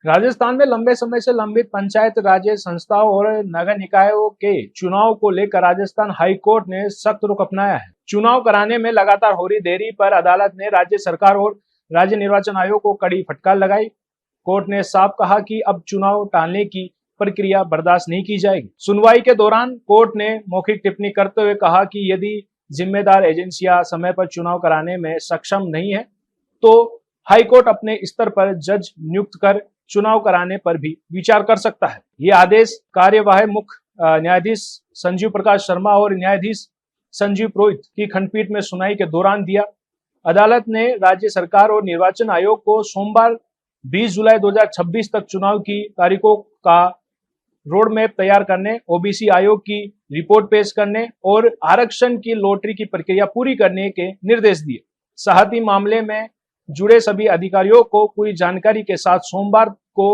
राजस्थान में लंबे समय से लंबित पंचायत राज्य संस्थाओं और नगर निकायों के चुनाव को लेकर राजस्थान हाई कोर्ट ने सख्त रुख अपनाया है। चुनाव कराने में लगातार हो रही देरी पर अदालत ने राज्य सरकार और राज्य निर्वाचन आयोग को कड़ी फटकार लगाई। कोर्ट ने साफ कहा कि अब चुनाव टालने की प्रक्रिया बर्दाश्त नहीं की जाएगी। सुनवाई के दौरान कोर्ट ने मौखिक टिप्पणी करते हुए कहा कि यदि जिम्मेदार एजेंसियां समय पर चुनाव कराने में सक्षम नहीं है तो हाईकोर्ट अपने स्तर पर जज नियुक्त कर चुनाव कराने पर भी विचार कर सकता है। ये आदेश कार्यवाही मुख्य न्यायाधीश संजीव प्रकाश शर्मा और न्यायाधीश संजीव पुरोहित की खंडपीठ में सुनवाई के दौरान दिया। अदालत ने राज्य सरकार और निर्वाचन आयोग को सोमवार 20 जुलाई 2026 तक चुनाव की तारीखों का रोड मैप तैयार करने, ओबीसी आयोग की रिपोर्ट पेश करने और आरक्षण की लॉटरी की प्रक्रिया पूरी करने के निर्देश दिए। साथ ही मामले में जुड़े सभी अधिकारियों को पूरी जानकारी के साथ सोमवार को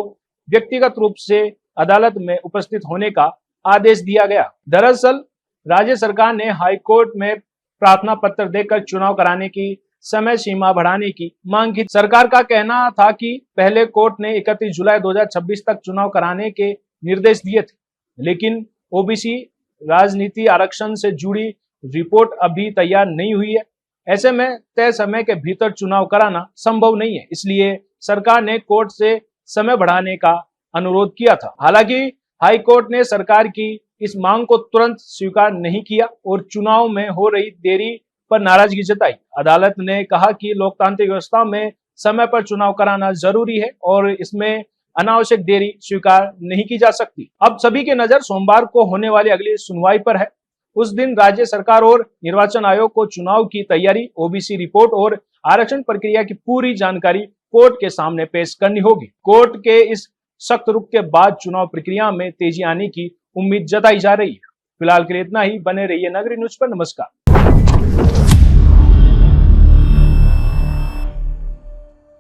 व्यक्तिगत रूप से अदालत में उपस्थित होने का आदेश दिया गया। दरअसल राज्य सरकार ने हाईकोर्ट में प्रार्थना पत्र देकर चुनाव कराने की समय सीमा बढ़ाने की मांग की। सरकार का कहना था कि पहले कोर्ट ने 31 जुलाई 2026 तक चुनाव कराने के निर्देश दिए थे, लेकिन ओबीसी राजनीति आरक्षण से जुड़ी रिपोर्ट अभी तैयार नहीं हुई है। ऐसे में तय समय के भीतर चुनाव कराना संभव नहीं है, इसलिए सरकार ने कोर्ट से समय बढ़ाने का अनुरोध किया था। हालांकि हाई कोर्ट ने सरकार की इस मांग को तुरंत स्वीकार नहीं किया और चुनाव में हो रही देरी पर नाराजगी जताई। अदालत ने कहा कि लोकतांत्रिक व्यवस्था में समय पर चुनाव कराना जरूरी है और इसमें अनावश्यक देरी स्वीकार नहीं की जा सकती। अब सभी की नजर सोमवार को होने वाली अगली सुनवाई पर है। उस दिन राज्य सरकार और निर्वाचन आयोग को चुनाव की तैयारी, ओबीसी रिपोर्ट और आरक्षण प्रक्रिया की पूरी जानकारी कोर्ट के सामने पेश करनी होगी। कोर्ट के इस सख्त रुख के बाद चुनाव प्रक्रिया में तेजी आने की उम्मीद जताई जा रही है। फिलहाल के लिए इतना ही। बने रहिए नगरी न्यूज पर। नमस्कार।